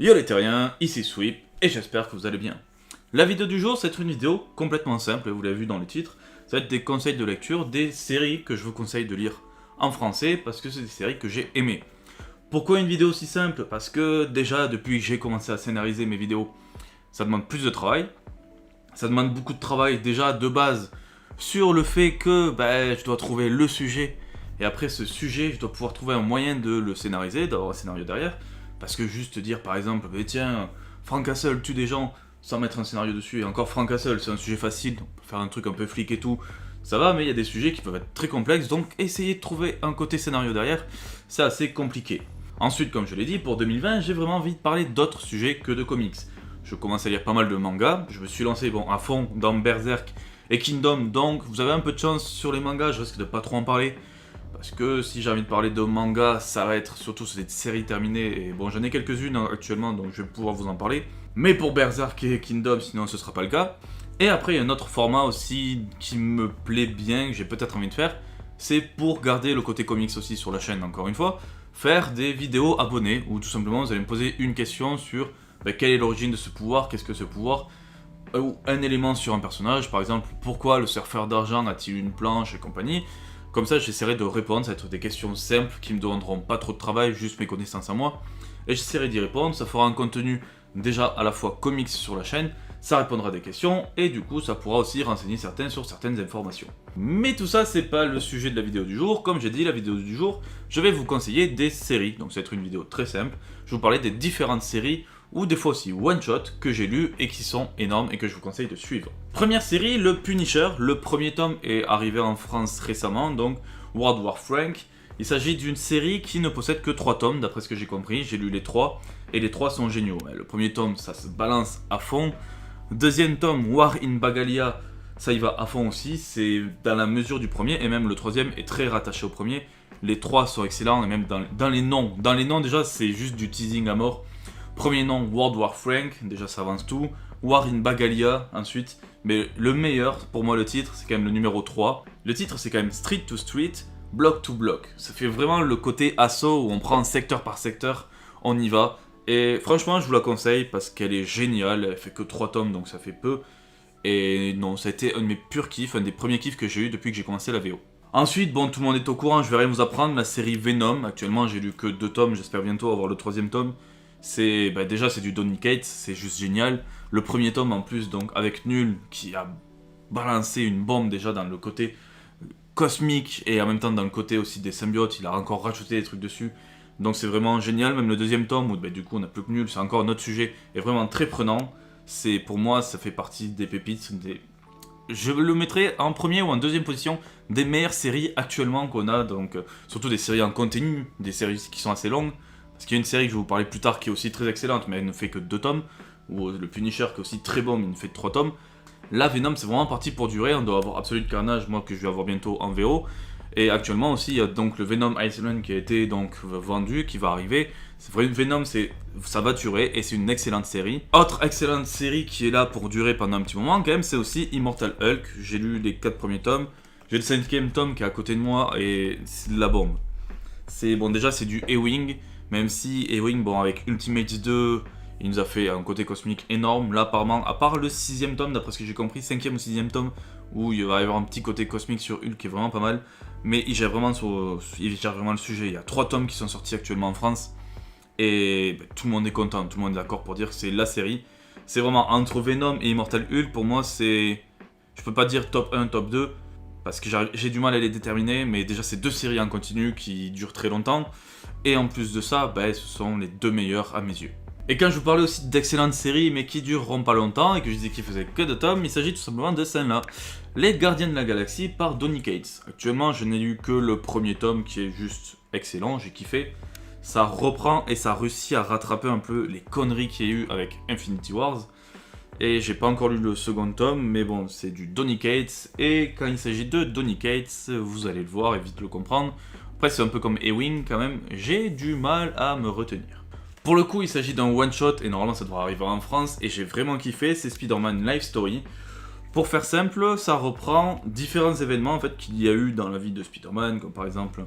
Yo les terriens, ici Sweep, et j'espère que vous allez bien. La vidéo du jour, c'est une vidéo complètement simple, vous l'avez vu dans le titre. Ça va être des conseils de lecture, des séries que je vous conseille de lire en français, parce que c'est des séries que j'ai aimées. Pourquoi une vidéo aussi simple? Parce que déjà, depuis que j'ai commencé à scénariser mes vidéos, ça demande plus de travail. Ça demande beaucoup de travail déjà de base sur le fait que je dois trouver le sujet. Et après ce sujet, je dois pouvoir trouver un moyen de le scénariser, d'avoir un scénario derrière. Parce que juste dire par exemple, tiens, Frank Castle tue des gens sans mettre un scénario dessus. Et encore Frank Castle, c'est un sujet facile, on peut faire un truc un peu flic et tout. Ça va, mais il y a des sujets qui peuvent être très complexes, donc essayer de trouver un côté scénario derrière, c'est assez compliqué. Ensuite, comme je l'ai dit, pour 2020, j'ai vraiment envie de parler d'autres sujets que de comics. Je commence à lire pas mal de mangas, je me suis lancé à fond dans Berserk et Kingdom, donc vous avez un peu de chance sur les mangas, je risque de pas trop en parler. Parce que si j'ai envie de parler de manga, ça va être surtout sur des séries terminées, et bon j'en ai quelques-unes actuellement, donc je vais pouvoir vous en parler. Mais pour Berserk et Kingdom, sinon ce sera pas le cas. Et après il y a un autre format aussi qui me plaît bien, que j'ai peut-être envie de faire, c'est pour garder le côté comics aussi sur la chaîne encore une fois, faire des vidéos abonnées, où tout simplement vous allez me poser une question sur quelle est l'origine de ce pouvoir, qu'est-ce que ce pouvoir, ou un élément sur un personnage, par exemple pourquoi le surfeur d'argent a-t-il une planche et compagnie. Comme ça, j'essaierai de répondre, ça va être des questions simples qui me demanderont pas trop de travail, juste mes connaissances à moi. Et j'essaierai d'y répondre, ça fera un contenu déjà à la fois comics sur la chaîne, ça répondra à des questions, et du coup ça pourra aussi renseigner certains sur certaines informations. Mais tout ça, c'est pas le sujet de la vidéo du jour. Comme j'ai dit, la vidéo du jour, je vais vous conseiller des séries. Donc ça va être une vidéo très simple, je vais vous parler des différentes séries, ou des fois aussi one-shot, que j'ai lu et qui sont énormes et que je vous conseille de suivre. Première série, le Punisher. Le premier tome est arrivé en France récemment, donc World War Frank. Il s'agit d'une série qui ne possède que 3 tomes, d'après ce que j'ai compris. J'ai lu les 3, et les 3 sont géniaux. Le premier tome, ça se balance à fond. Deuxième tome, War in Bagalia, ça y va à fond aussi. C'est dans la mesure du premier, et même le troisième est très rattaché au premier. Les 3 sont excellents, et même dans les noms. Dans les noms, déjà, c'est juste du teasing à mort. Premier nom, World War Frank, déjà ça avance tout. War in Bagalia, ensuite. Mais le meilleur, pour moi, le titre, c'est quand même le numéro 3. Le titre, c'est quand même Street to Street, Block to Block. Ça fait vraiment le côté assaut où on prend secteur par secteur, on y va. Et franchement, je vous la conseille parce qu'elle est géniale. Elle fait que 3 tomes, donc ça fait peu. Et non, ça a été un de mes purs kiffs, un des premiers kiffs que j'ai eu depuis que j'ai commencé la VO. Ensuite, bon, tout le monde est au courant, je vais rien vous apprendre, la série Venom. Actuellement, j'ai lu que 2 tomes, j'espère bientôt avoir le 3e tome. C'est déjà c'est du Donny Cates, c'est juste génial. Le premier tome en plus, donc avec Nul, qui a balancé une bombe déjà dans le côté cosmique et en même temps dans le côté aussi des symbiotes, il a encore rajouté des trucs dessus. Donc c'est vraiment génial. Même le 2e tome où du coup on n'a plus que Nul, c'est encore un autre sujet, est vraiment très prenant. C'est pour moi ça fait partie des pépites. Je le mettrai en première ou en 2e position des meilleures séries actuellement qu'on a, donc surtout des séries en continu, des séries qui sont assez longues. Parce qu'il y a une série que je vais vous parler plus tard qui est aussi très excellente, mais elle ne fait que 2 tomes. Ou le Punisher qui est aussi très bon, mais il ne fait que 3 tomes. Là, Venom, c'est vraiment parti pour durer. On doit avoir Absolute Carnage, moi, que je vais avoir bientôt en VO. Et actuellement aussi, il y a donc le Venom Island qui a été donc vendu, qui va arriver. C'est vrai, Venom, ça va durer et c'est une excellente série. Autre excellente série qui est là pour durer pendant un petit moment, quand même, c'est aussi Immortal Hulk. J'ai lu les 4 premiers tomes. J'ai le 5e tome qui est à côté de moi et c'est de la bombe. Déjà, c'est du Ewing. Même si Ewing, avec Ultimate 2, il nous a fait un côté cosmique énorme. Là, apparemment, à part le 6e tome, d'après ce que j'ai compris, 5e ou 6e tome, où il va y avoir un petit côté cosmique sur Hulk qui est vraiment pas mal. Mais il gère vraiment le sujet. Il y a 3 tomes qui sont sortis actuellement en France. Et tout le monde est content, tout le monde est d'accord pour dire que c'est la série. C'est vraiment entre Venom et Immortal Hulk, pour moi, c'est... Je peux pas dire top 1, top 2, parce que j'ai du mal à les déterminer, mais déjà c'est 2 séries en continu qui durent très longtemps. Et en plus de ça, ce sont les 2 meilleurs à mes yeux. Et quand je vous parlais aussi d'excellentes séries, mais qui dureront pas longtemps, et que je disais qu'ils faisaient que 2 tomes, il s'agit tout simplement de celle-là. Les Gardiens de la Galaxie par Donny Cates. Actuellement, je n'ai lu que le premier tome qui est juste excellent, j'ai kiffé. Ça reprend et ça réussit à rattraper un peu les conneries qu'il y a eu avec Infinity Wars. Et j'ai pas encore lu le 2e tome, mais bon, c'est du Donny Cates. Et quand il s'agit de Donny Cates, vous allez le voir et vite le comprendre. Après, c'est un peu comme Ewing quand même, j'ai du mal à me retenir. Pour le coup, il s'agit d'un one-shot et normalement ça devrait arriver en France et j'ai vraiment kiffé, c'est Spider-Man Life Story. Pour faire simple, ça reprend différents événements en fait qu'il y a eu dans la vie de Spider-Man, comme par exemple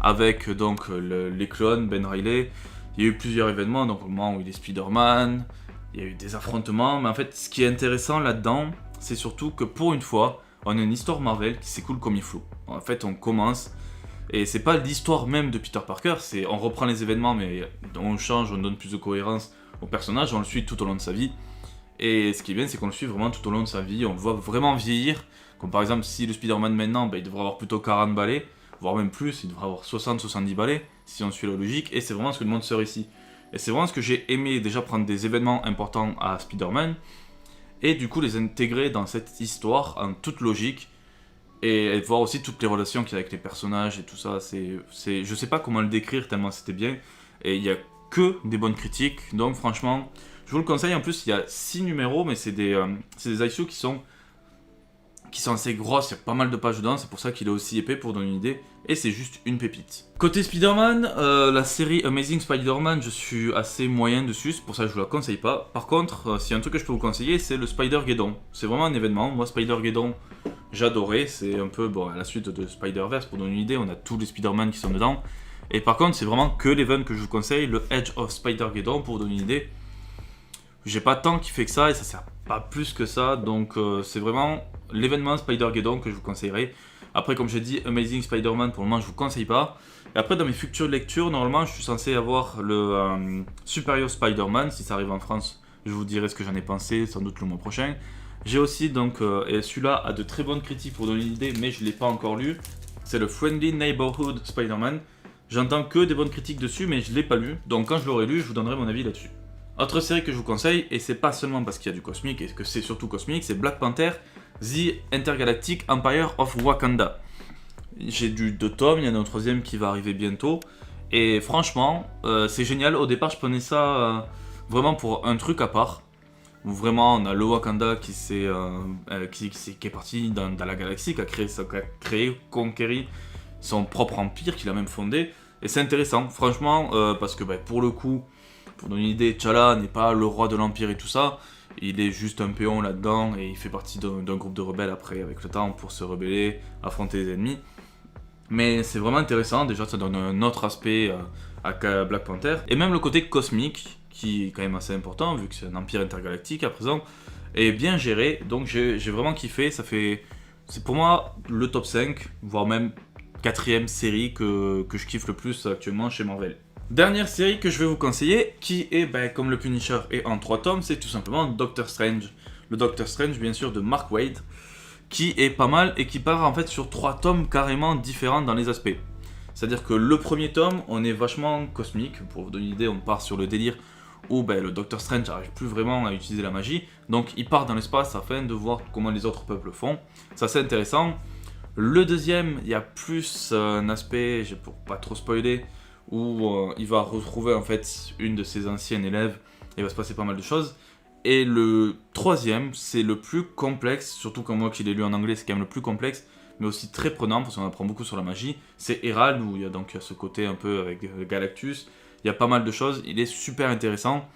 avec donc les clones, Ben Reilly, Il y a eu plusieurs événements, donc au moment où il est Spider-Man, il y a eu des affrontements, mais en fait, ce qui est intéressant là-dedans, c'est surtout que pour une fois, on a une histoire Marvel qui s'écoule comme il faut. En fait, on commence, et c'est pas l'histoire même de Peter Parker, c'est on reprend les événements, mais on change, on donne plus de cohérence au personnage, on le suit tout au long de sa vie. Et ce qui est bien, c'est qu'on le suit vraiment tout au long de sa vie, on le voit vraiment vieillir. Comme par exemple, si le Spider-Man maintenant, il devrait avoir plutôt 40 balais, voire même plus, il devrait avoir 60-70 balais, si on suit la logique, et c'est vraiment ce que demande Sœur ici. Et c'est vraiment ce que j'ai aimé, déjà prendre des événements importants à Spider-Man, et du coup les intégrer dans cette histoire en toute logique, et voir aussi toutes les relations qu'il y a avec les personnages et tout ça. Je sais pas comment le décrire tellement c'était bien, et il y a que des bonnes critiques, donc franchement, je vous le conseille. En plus, il y a 6 numéros, mais c'est des issues qui sont assez grosses, il y a pas mal de pages dedans, c'est pour ça qu'il est aussi épais pour donner une idée, et c'est juste une pépite. Côté Spider-Man, la série Amazing Spider-Man, je suis assez moyen dessus, c'est pour ça que je vous la conseille pas. Par contre, s'il y a un truc que je peux vous conseiller, c'est le Spider-Geddon. C'est vraiment un événement, moi Spider-Geddon, j'adorais, c'est un peu à la suite de Spider-Verse, pour donner une idée, on a tous les Spider-Man qui sont dedans. Et par contre, c'est vraiment que l'event que je vous conseille, le Edge of Spider-Geddon, pour donner une idée. J'ai pas tant kiffé que ça, et ça sert pas plus que ça, donc c'est vraiment l'événement Spider-Geddon que je vous conseillerais. Après, comme j'ai dit, Amazing Spider-Man, pour le moment, je vous conseille pas. Et après, dans mes futures lectures, normalement, je suis censé avoir le Superior Spider-Man. Si ça arrive en France, je vous dirai ce que j'en ai pensé, sans doute le mois prochain. J'ai aussi, donc, et celui-là a de très bonnes critiques pour donner une idée, mais je l'ai pas encore lu. C'est le Friendly Neighborhood Spider-Man. J'entends que des bonnes critiques dessus, mais je l'ai pas lu. Donc, quand je l'aurai lu, je vous donnerai mon avis là-dessus. Autre série que je vous conseille, et c'est pas seulement parce qu'il y a du cosmique, et que c'est surtout cosmique, c'est Black Panther, The Intergalactic Empire of Wakanda. J'ai du 2 tomes, il y en a un troisième qui va arriver bientôt, et franchement, c'est génial. Au départ, je prenais ça vraiment pour un truc à part, où vraiment on a le Wakanda qui est parti dans la galaxie, qui a créé, conquéri son propre empire, qu'il a même fondé, et c'est intéressant, franchement, parce que pour le coup, pour donner une idée, T'Challa n'est pas le roi de l'Empire et tout ça, il est juste un péon là-dedans, et il fait partie d'un groupe de rebelles après, avec le temps, pour se rebeller, affronter les ennemis. Mais c'est vraiment intéressant, déjà ça donne un autre aspect à Black Panther, et même le côté cosmique, qui est quand même assez important, vu que c'est un empire intergalactique à présent, est bien géré, donc j'ai vraiment kiffé. C'est pour moi le top 5, voire même 4ème série que je kiffe le plus actuellement chez Marvel. Dernière série que je vais vous conseiller, qui est, comme le Punisher et en 3 tomes, c'est tout simplement Doctor Strange. Le Doctor Strange, bien sûr, de Mark Waid, qui est pas mal et qui part en fait sur 3 tomes carrément différents dans les aspects. C'est-à-dire que le premier tome, on est vachement cosmique. Pour vous donner une idée, on part sur le délire où le Doctor Strange n'arrive plus vraiment à utiliser la magie. Donc il part dans l'espace afin de voir comment les autres peuples font. Ça, c'est intéressant. Le deuxième, il y a plus un aspect, pour pas trop spoiler, où il va retrouver en fait une de ses anciennes élèves, et il va se passer pas mal de choses. Et le troisième, c'est le plus complexe, surtout quand moi qui l'ai lu en anglais, c'est quand même le plus complexe, mais aussi très prenant, parce qu'on apprend beaucoup sur la magie. C'est Herald, où il y a donc ce côté un peu avec Galactus, il y a pas mal de choses, il est super intéressant.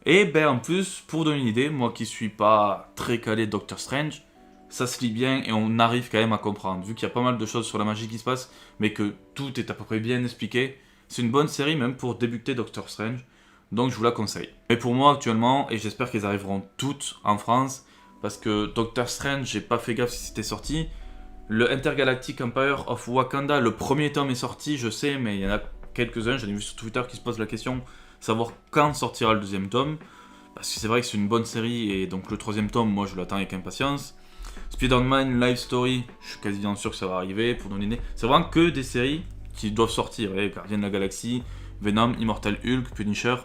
Et en plus, pour donner une idée, moi qui suis pas très calé Doctor Strange, ça se lit bien et on arrive quand même à comprendre, vu qu'il y a pas mal de choses sur la magie qui se passent, mais que tout est à peu près bien expliqué. C'est une bonne série même pour débuter Doctor Strange, donc je vous la conseille. Mais pour moi actuellement, et j'espère qu'elles arriveront toutes en France, parce que Doctor Strange, j'ai pas fait gaffe si c'était sorti. Le Intergalactic Empire of Wakanda, le premier tome est sorti, je sais, mais il y en a quelques-uns, j'en ai vu sur Twitter qui se posent la question, savoir quand sortira le deuxième tome, parce que c'est vrai que c'est une bonne série, et donc le troisième tome, moi je l'attends avec impatience. Spider-Man Live Story, je suis quasiment sûr que ça va arriver, pour donner une idée. C'est vraiment que des séries qui doivent sortir, Gardiens de la Galaxie, Venom, Immortal Hulk, Punisher,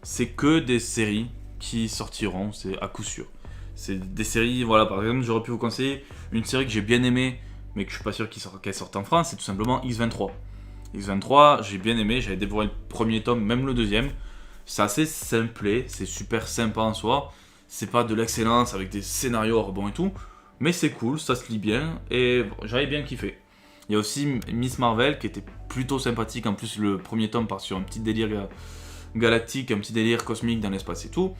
c'est que des séries qui sortiront, c'est à coup sûr. C'est des séries, voilà, par exemple, j'aurais pu vous conseiller une série que j'ai bien aimée, mais que je suis pas sûr qu'elle sorte en France, c'est tout simplement X-23. X-23, j'ai bien aimé, j'avais dévoré le premier tome, même le deuxième. C'est assez simplé, c'est super sympa en soi, c'est pas de l'excellence avec des scénarios rebonds et tout, mais c'est cool, ça se lit bien, et j'avais bien kiffé. Il y a aussi Miss Marvel qui était plutôt sympathique. En plus, le premier tome part sur un petit délire galactique, un petit délire cosmique dans l'espace et tout.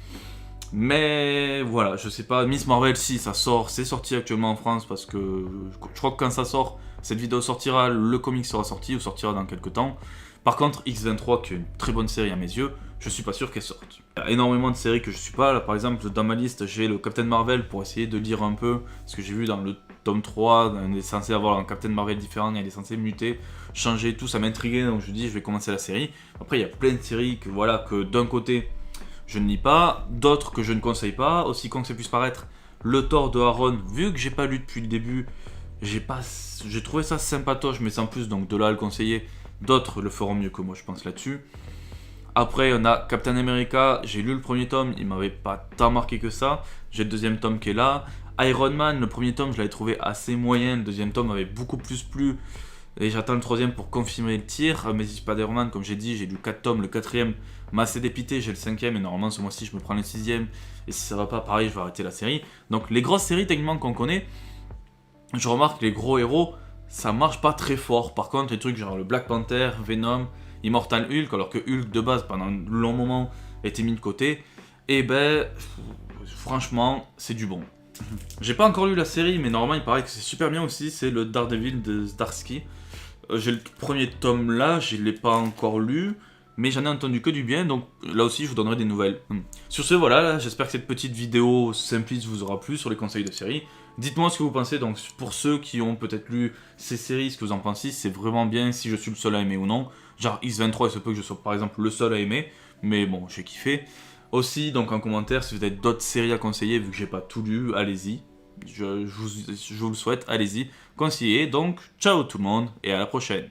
Mais voilà, je sais pas. Miss Marvel, si ça sort, c'est sorti actuellement en France parce que je crois que quand ça sort, cette vidéo sortira, le comic sera sorti ou sortira dans quelques temps. Par contre, X23, qui est une très bonne série à mes yeux, je suis pas sûr qu'elle sorte. Il y a énormément de séries que je suis pas. Là, par exemple, dans ma liste, j'ai le Captain Marvel pour essayer de lire un peu. Ce que j'ai vu dans le tome 3, on est censé avoir un Captain Marvel différent, il est censé muter, changer, tout ça m'intriguait. Donc je dis, je vais commencer la série. Après, il y a plein de séries que, voilà, que d'un côté, je ne lis pas, d'autres que je ne conseille pas. Aussi con que ça puisse paraître, le Thor de Aaron, vu que j'ai pas lu depuis le début, j'ai trouvé ça sympatoche, mais sans plus, donc de là à le conseiller. D'autres le feront mieux que moi, je pense, là-dessus. Après, on a Captain America, j'ai lu le premier tome, il m'avait pas tant marqué que ça. J'ai le deuxième tome qui est là. Iron Man, le premier tome, je l'avais trouvé assez moyen, le deuxième tome m'avait beaucoup plus plu. Et j'attends le troisième pour confirmer le tir. Amazing Spider-Man, comme j'ai dit, j'ai lu 4 tomes, le quatrième m'a assez dépité, j'ai le cinquième, et normalement ce mois-ci je me prends le sixième. Et si ça va pas, pareil, je vais arrêter la série. Donc les grosses séries techniquement qu'on connaît, je remarque que les gros héros, ça marche pas très fort. Par contre, les trucs genre le Black Panther, Venom, Immortal Hulk, alors que Hulk de base pendant un long moment était mis de côté, et ben franchement c'est du bon. J'ai pas encore lu la série, mais normalement il paraît que c'est super bien aussi, c'est le Daredevil de Zdarsky. J'ai le premier tome là, je l'ai pas encore lu, mais j'en ai entendu que du bien, donc là aussi je vous donnerai des nouvelles. Sur ce, voilà, j'espère que cette petite vidéo simpliste vous aura plu sur les conseils de série. Dites-moi ce que vous pensez, donc pour ceux qui ont peut-être lu ces séries, ce que vous en pensez, si c'est vraiment bien, si je suis le seul à aimer ou non. Genre X23, il se peut que je sois par exemple le seul à aimer, mais bon, j'ai kiffé. Aussi, donc en commentaire, si vous avez d'autres séries à conseiller, vu que j'ai pas tout lu, allez-y. Je vous le souhaite, allez-y, conseillez. Donc, ciao tout le monde, et à la prochaine.